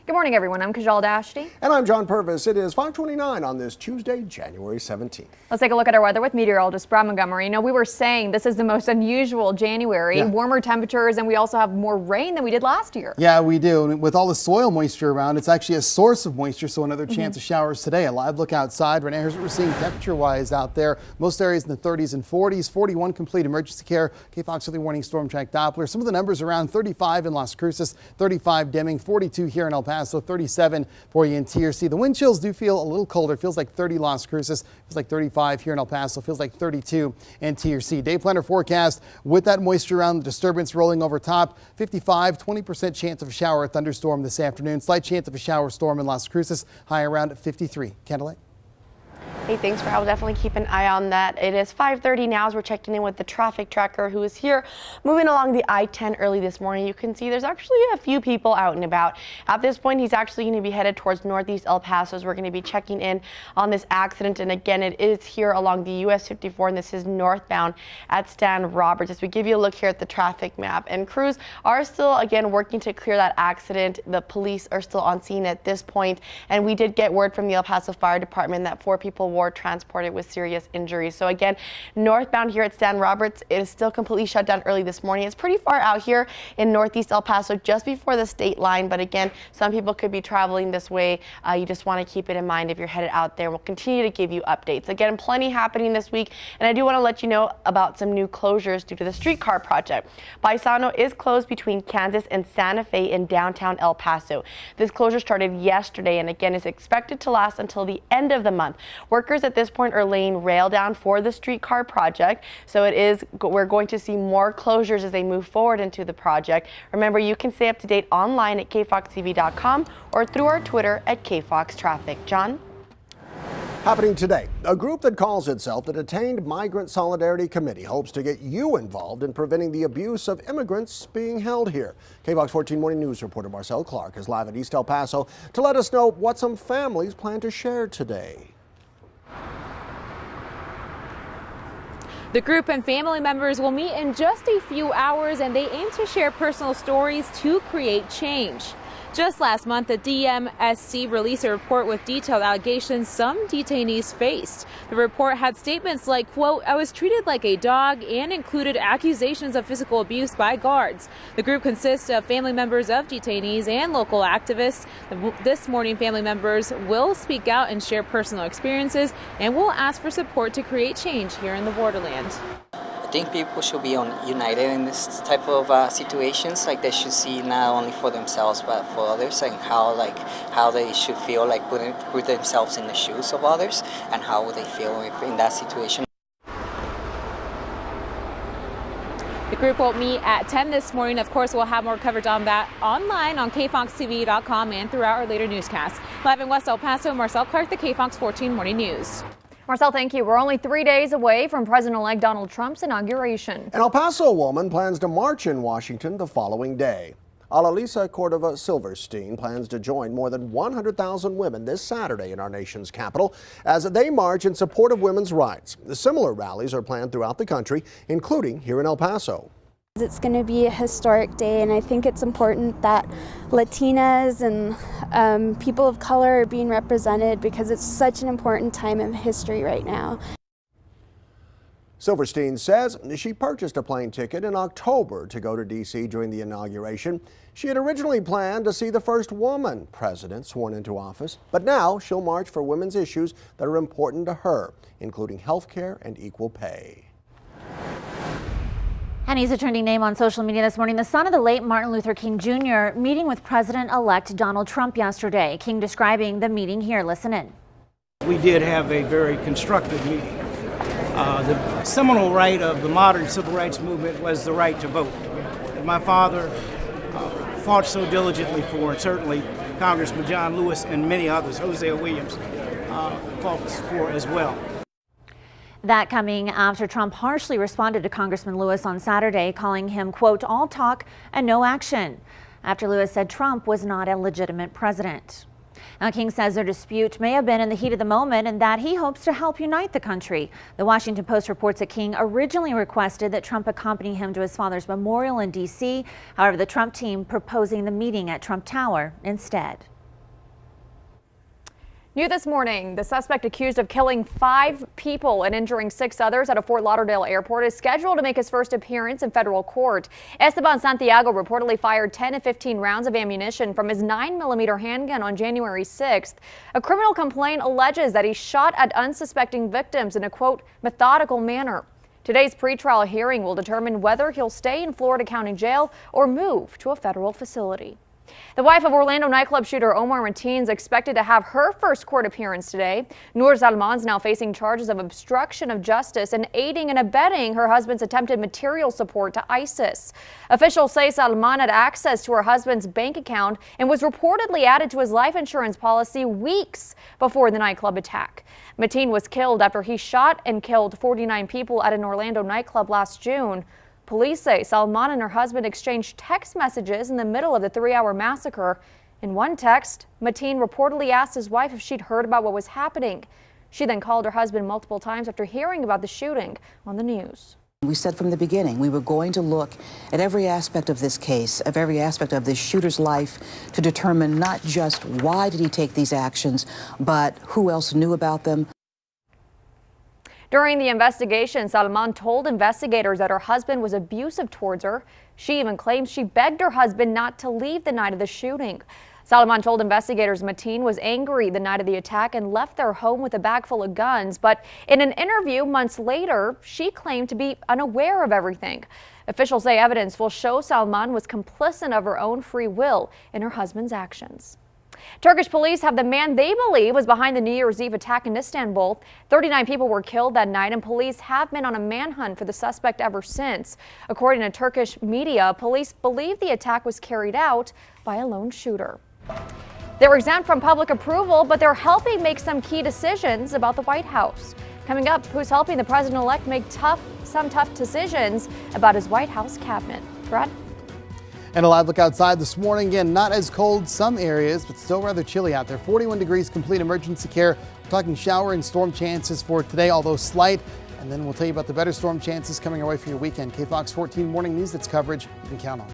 Good morning, everyone. I'm Kajal Dashti. And I'm John Purvis. It is 5:29 on this Tuesday, January 17th. Let's take a look at our weather with meteorologist Brad Montgomery. You know, we were saying this is the most unusual January, warmer temperatures, and we also have more rain than we did last year. Yeah, we do. And with all the soil moisture around, it's actually a source of moisture, so another chance of showers today. A live look outside. Right now, here's what we're seeing temperature-wise out there. Most areas in the 30s and 40s, 41 complete emergency care. KFOX early warning storm track Doppler. Some of the numbers around 35 in Las Cruces, 35 Deming, 42 here in El Paso, 37 for you in TRC. The wind chills do feel a little colder. It feels like 30 Las Cruces, feels like 35 here in El Paso, feels like 32 in TRC. Day planner forecast with that moisture around, the disturbance rolling over top. 55, 20% chance of a shower or thunderstorm this afternoon. Slight chance of a shower storm in Las Cruces, high around 53. Candlelight. Hey, thanks, Brad. We'll definitely keep an eye on that. It is 5:30 now as we're checking in with the traffic tracker who is here moving along the I-10 early this morning. You can see there's actually a few people out and about. At this point, he's actually going to be headed towards northeast El Paso as we're going to be checking in on this accident. And again, it is here along the US 54, and this is northbound at Stan Roberts. As we give you a look here at the traffic map, and crews are still, again, working to clear that accident. The police are still on scene at this point, and we did get word from the El Paso Fire Department that 4 people were transported with serious injuries. So again, northbound here at Stan Roberts, it is still completely shut down early this morning. It's pretty far out here in northeast El Paso, just before the state line. But again, some people could be traveling this way. You just want to keep it in mind if you're headed out there. We'll continue to give you updates. Again, plenty happening this week. And I do want to let you know about some new closures due to the streetcar project. Paisano is closed between Kansas and Santa Fe in downtown El Paso. This closure started yesterday and again is expected to last until the end of the month. Workers at this point are laying rail down for the streetcar project, so we're going to see more closures as they move forward into the project. Remember, you can stay up to date online at kfoxtv.com or through our Twitter at KFOX Traffic. John? Happening today, a group that calls itself the Detained Migrant Solidarity Committee hopes to get you involved in preventing the abuse of immigrants being held here. KFOX 14 Morning News reporter Marcel Clark is live at East El Paso to let us know what some families plan to share today. The group and family members will meet in just a few hours, and they aim to share personal stories to create change. Just last month, the DMSC released a report with detailed allegations some detainees faced. The report had statements like, quote, "I was treated like a dog," and included accusations of physical abuse by guards. The group consists of family members of detainees and local activists. This morning, family members will speak out and share personal experiences and will ask for support to create change here in the borderland. I think people should be united in this type of situations. Like, they should see not only for themselves but for others, and how they should feel, like put themselves in the shoes of others, and how would they feel in that situation. The group will meet at 10 this morning. Of course, we'll have more coverage on that online on kfoxtv.com and throughout our later newscasts. Live in West El Paso, Marcel Clark, the KFOX 14 Morning News. Marcel, thank you. We're only 3 days away from President-elect Donald Trump's inauguration. An El Paso woman plans to march in Washington the following day. Alalisa Cordova Silverstein plans to join more than 100,000 women this Saturday in our nation's capital as they march in support of women's rights. Similar rallies are planned throughout the country, including here in El Paso. It's going to be a historic day, and I think it's important that Latinas and people of color are being represented because it's such an important time in history right now. Silverstein says she purchased a plane ticket in October to go to D.C. during the inauguration. She had originally planned to see the first woman president sworn into office, but now she'll march for women's issues that are important to her, including health care and equal pay. And he's a trending name on social media this morning. The son of the late Martin Luther King Jr. meeting with President-elect Donald Trump yesterday. King describing the meeting here. Listen in. We did have a very constructive meeting. The seminal right of the modern civil rights movement was the right to vote. And my father fought so diligently for, and certainly Congressman John Lewis and many others, Hosea Williams, fought for as well. That coming after Trump harshly responded to Congressman Lewis on Saturday, calling him, quote, "all talk and no action," after Lewis said Trump was not a legitimate president. Now, King says their dispute may have been in the heat of the moment and that he hopes to help unite the country. The Washington Post reports that King originally requested that Trump accompany him to his father's memorial in D.C. However, the Trump team proposing the meeting at Trump Tower instead. New this morning, the suspect accused of killing 5 people and injuring 6 others at a Fort Lauderdale airport is scheduled to make his first appearance in federal court. Esteban Santiago reportedly fired 10 to 15 rounds of ammunition from his 9mm handgun on January 6th. A criminal complaint alleges that he shot at unsuspecting victims in a, quote, methodical manner. Today's pretrial hearing will determine whether he'll stay in Florida County Jail or move to a federal facility. The wife of Orlando nightclub shooter Omar Mateen is expected to have her first court appearance today. Noor Salman is now facing charges of obstruction of justice and aiding and abetting her husband's attempted material support to ISIS. Officials say Salman had access to her husband's bank account and was reportedly added to his life insurance policy weeks before the nightclub attack. Mateen was killed after he shot and killed 49 people at an Orlando nightclub last June. Police say Salman and her husband exchanged text messages in the middle of the 3-hour massacre. In one text, Mateen reportedly asked his wife if she'd heard about what was happening. She then called her husband multiple times after hearing about the shooting on the news. We said from the beginning we were going to look at every aspect of this case, of every aspect of this shooter's life, to determine not just why did he take these actions, but who else knew about them. During the investigation, Salman told investigators that her husband was abusive towards her. She even claims she begged her husband not to leave the night of the shooting. Salman told investigators Mateen was angry the night of the attack and left their home with a bag full of guns. But in an interview months later, she claimed to be unaware of everything. Officials say evidence will show Salman was complicit of her own free will in her husband's actions. Turkish police have the man they believe was behind the New Year's Eve attack in Istanbul. 39 people were killed that night, and police have been on a manhunt for the suspect ever since. According to Turkish media, police believe the attack was carried out by a lone shooter. They're exempt from public approval, but they're helping make some key decisions about the White House. Coming up, who's helping the president-elect make some tough decisions about his White House cabinet? Brad? And a live look outside this morning. Again, not as cold some areas, but still rather chilly out there. 41 degrees, complete emergency care. We're talking shower and storm chances for today, although slight. And then we'll tell you about the better storm chances coming our way for your weekend. KFOX 14 Morning News, that's coverage you can count on.